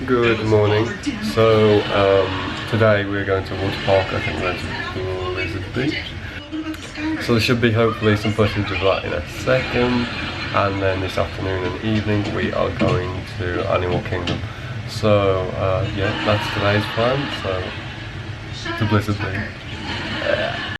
Good morning. So today we're going to water park. I think we're going to Blizzard Beach. So there should be hopefully some footage of that in a second. And then this afternoon and evening we are going to Animal Kingdom. So yeah, that's today's plan. So to Blizzard Beach. Yeah.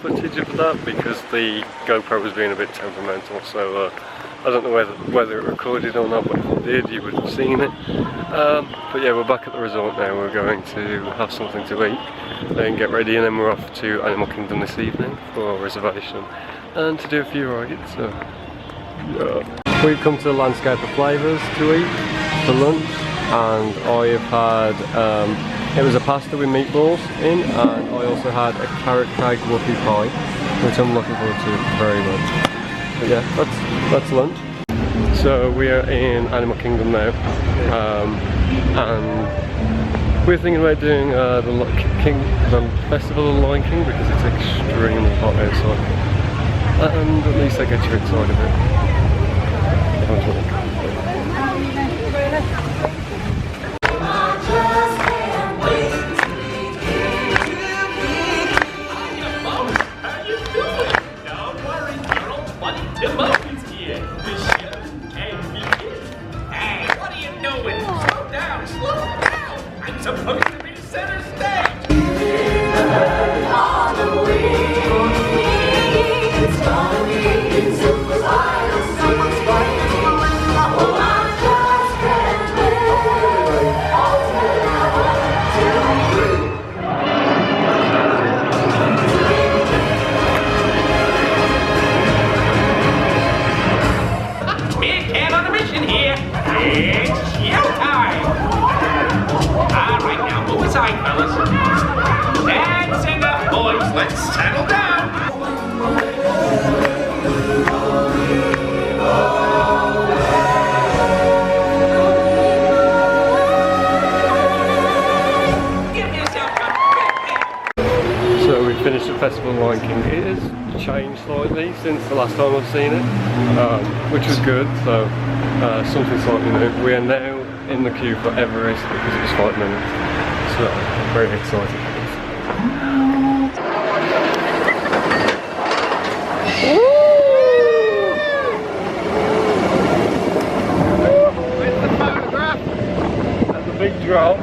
Footage of that because the GoPro was being a bit temperamental, so I don't know whether it recorded or not, but if it did you would have seen it. But yeah, we're back at the resort now. We're going to have something to eat. then get ready, and then we're off to Animal Kingdom this evening for our reservation and to do a few rides. So yeah. We've come to the Landscape of Flavours to eat for lunch, and I have had it was a pasta with meatballs in, and I also had a carrot cake whoopie pie, which I'm looking forward to very much. But yeah, that's lunch. So we are in Animal Kingdom now, and we're thinking about doing the Festival of the Lion King because it's extremely hot outside, and at least I get you excited a bit. Finished the Festival of the Lion King. It has changed slightly since the last time I've seen it, which was good, so something slightly new. We are now in the queue for Everest because it was 5 minutes, so I'm very excited for this. Where's the photograph? That's a big drop.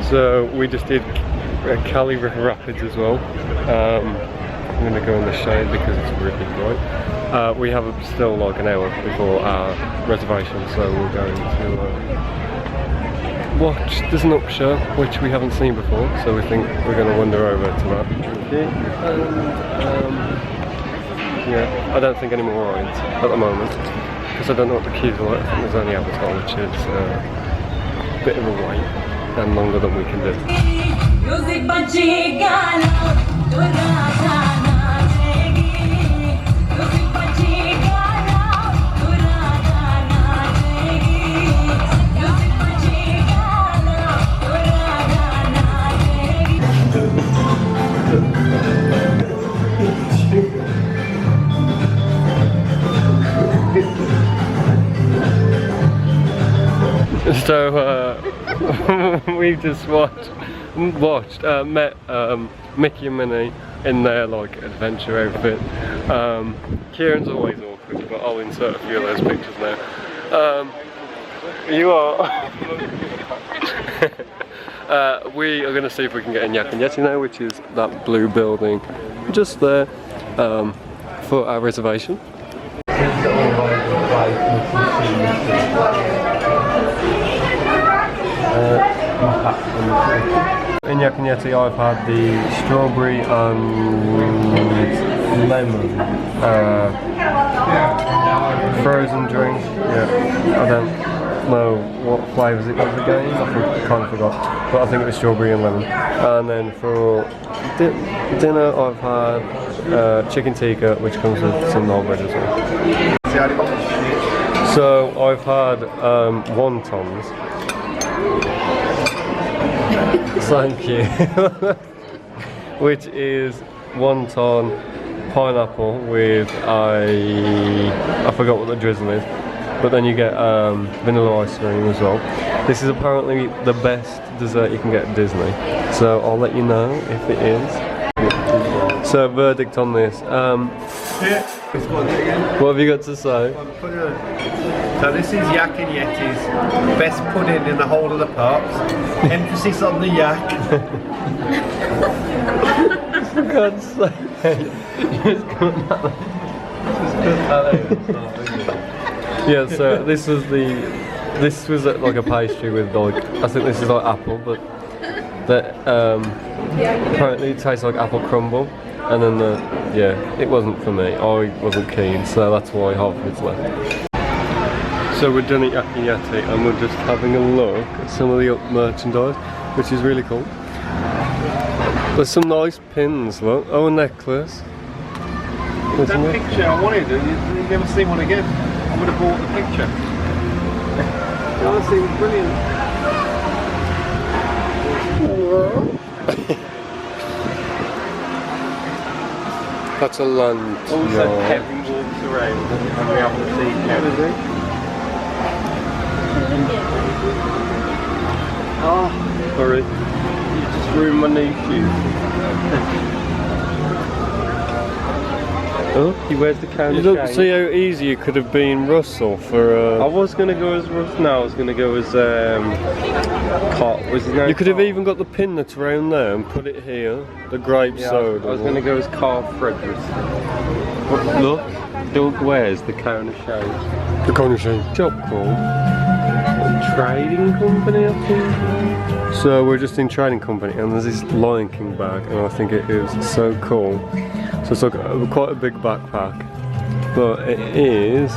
So we just did Cali River Rapids as well. I'm going to go in the shade because it's really bright. We have still like an hour before our reservation, so we're going to watch There's an Up show, which we haven't seen before, so we think we're going to wander over to that. And yeah, I don't think any more rides at the moment because I don't know what the queues are like. I think there's only Avatar, which is a bit of a wait and longer than we can do. So we've just met Mickey and Minnie in their like adventure outfit. Kieran's always awkward, but I'll insert a few of those pictures now. You are. We are going to see if we can get in Yak and Yeti now, which is that blue building just there for our reservation. In Yak and Yeti I've had the strawberry and lemon frozen drink. Yeah, I don't know what flavours it was again, I kind of forgot, but I think it was strawberry and lemon. And then for dinner I've had chicken tikka, which comes with some naan as well. So I've had wontons. Thank you. Which is wonton pineapple with I forgot what the drizzle is, but then you get vanilla ice cream as well. This is apparently the best dessert you can get at Disney, so I'll let you know if it is. So verdict on this. What have you got to say? So this is yak and yeti's best pudding in the whole of the parks. Emphasis on the yak. For God's sake. Yeah, so this was like a pastry with like, I think this is like apple, but that apparently it tastes like apple crumble, and then it wasn't for me. I wasn't keen, so that's why half of it's left. So we're done at Yaki Yeti and we're just having a look at some of the merchandise, which is really cool. There's some nice pins, look. Oh, a necklace. There's that picture I wanted, and you've never seen one again. I would have bought the picture. Honestly, it was brilliant. That's a lunch. Also, Kevin walks around and we haven't seen Kevin. Oh, sorry. You just ruined my new shoes. Oh, he wears the crown. You look, see how easy you could have been Russell for. I was gonna go as Russell. No, I was gonna go as Cot. Was his name? You could have even got the pin that's around there and put it here. The grape soda. I was gonna go as Carl Fredericks. Look, Doug wears the crown of shame. The crown of shame. Job called. Trading company, I think. So we're just in trading company, and there's this Lion King bag, and I think it is so cool. So it's like quite a big backpack, but it is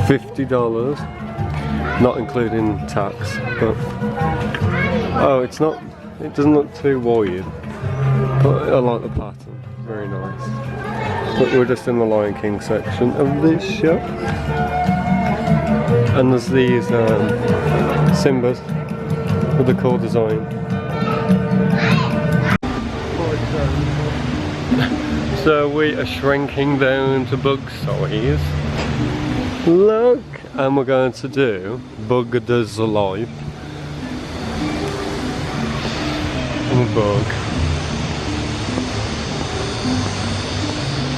$50, not including tax. But oh, it's not. It doesn't look too wide, but I like the pattern. Very nice. But we're just in the Lion King section of this shop. And there's these Simbas with the cool design. So we are shrinking down to bug size. Look! And we're going to do Bug Does Alive. Bug.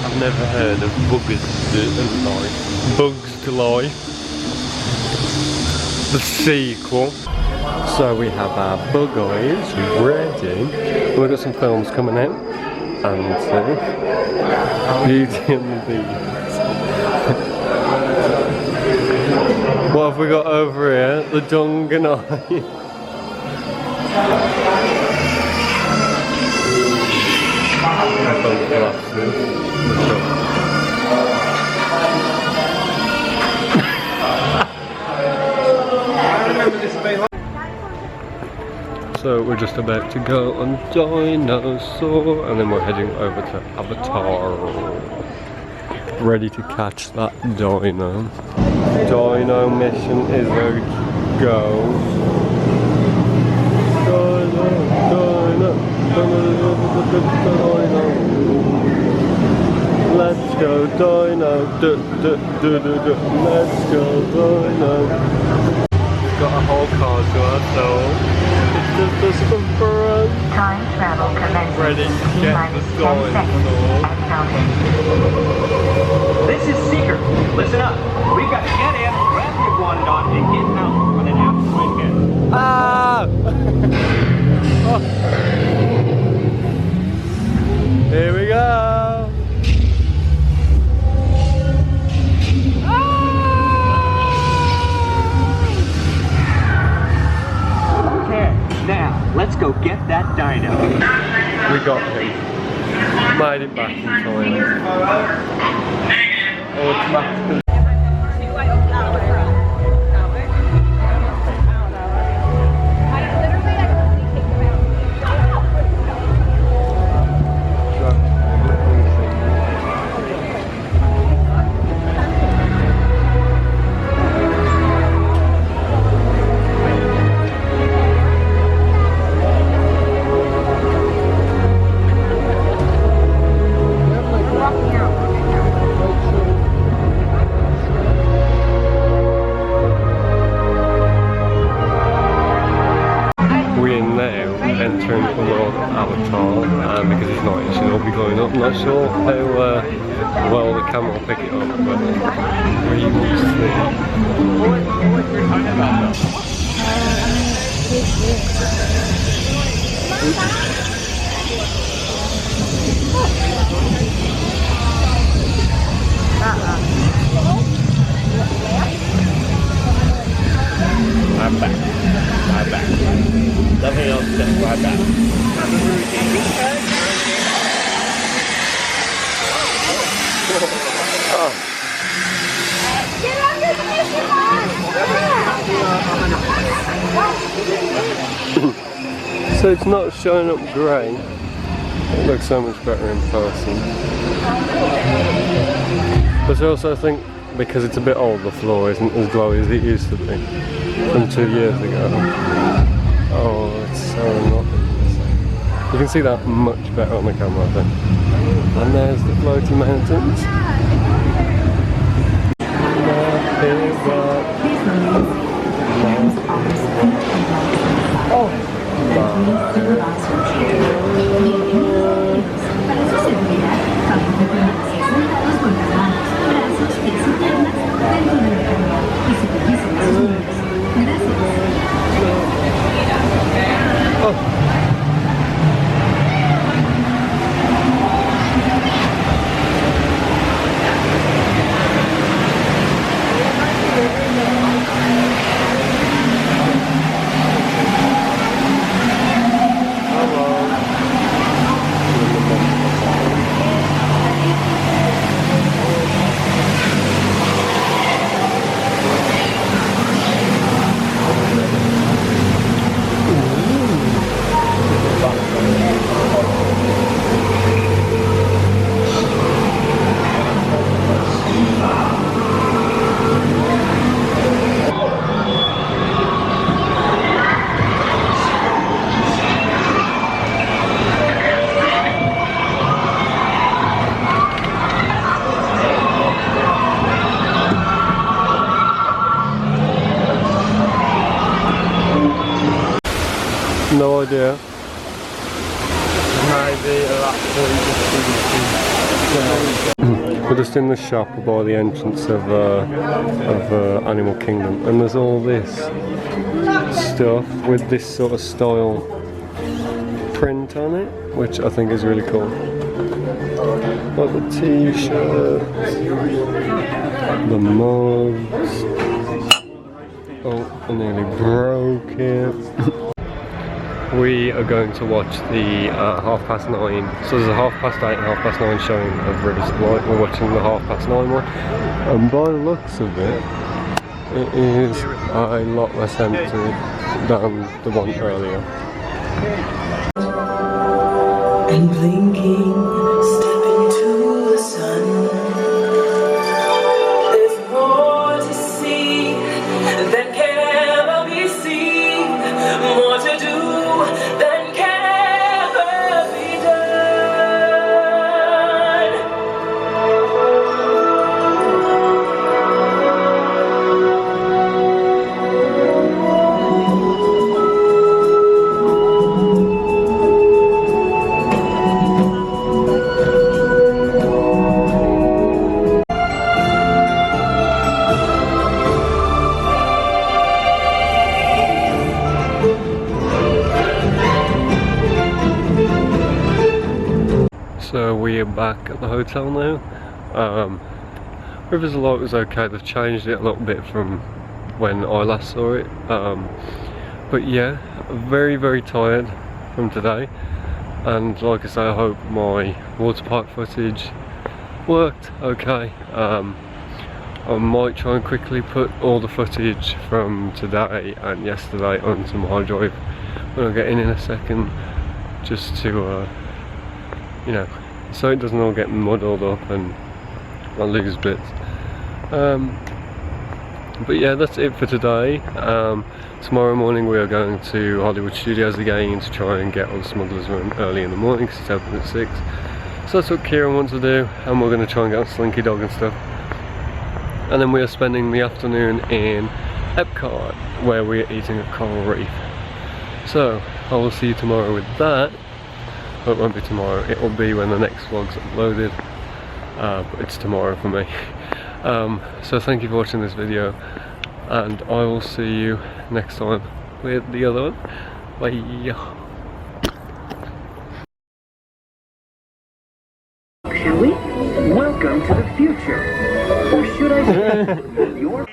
I've never heard of Buggers to Life. Bugs to Life. The sequel. So we have our bug eyes ready. We've got some films coming out. And Beauty and the Beast. What have we got over here? The Dung and I. So we're just about to go on Dinosaur, and then we're heading over to Avatar. Ready to catch that dino. Dino mission is a go. Dino, dino, dino. Let's go dino, let's go dino. Got a whole car to ourselves. It's just for fun. Time travel commences. Ready to get the dinosaur. This is Seeker. Listen up. We've got to get in, grab the iguanodon, and get out before the asteroid hits. Ah! Oh. Here we go. Now, let's go get that dino. We got him. Made it back in time. Oh, it's back. camera will pick it up, but we will see. I'm back. Nothing else, just right back. So it's not showing up grey. It looks so much better in person. But I also think because it's a bit old, the floor isn't as glowy as it used to be from 2 years ago. Oh, it's so not. You can see that much better on the camera, I think. And there's the floating mountains. No idea. We're just in the shop by the entrance of Animal Kingdom, and there's all this stuff with this sort of style print on it, which I think is really cool. Like the t-shirts, the mugs. Oh, I nearly broke it. We are going to watch the 9:30. So there's a 8:30 and 9:30 showing of Rivers of Light. We're watching the 9:30 one, and by the looks of it, it is a lot less empty than the one earlier. And blinking, step into the sun. There's more to see than can ever be seen, more to do than can ever be done. So we are back at the hotel now. Rivers of Light was okay, they've changed it a little bit from when I last saw it. But yeah, very tired from today. And like I say, I hope my water park footage worked okay. I might try and quickly put all the footage from today and yesterday onto my drive when I get in a second, just to you know, so it doesn't all get muddled up and I lose bits. But yeah, that's it for today. Tomorrow morning we are going to Hollywood Studios again to try and get on Smuggler's Run early in the morning because it's open at 6. So that's what Kieran wants to do, and we're going to try and get on Slinky Dog and stuff. And then we are spending the afternoon in Epcot, where we are eating at Coral Reef. So I will see you tomorrow with that. Well, it won't be tomorrow, it will be when the next vlog's uploaded. but it's tomorrow for me. So thank you for watching this video, and I will see you next time with the other one. Bye. Shall we? Welcome to the future. Or should I say, your...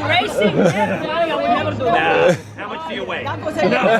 Racing? I would never do that. How much do you weigh? No.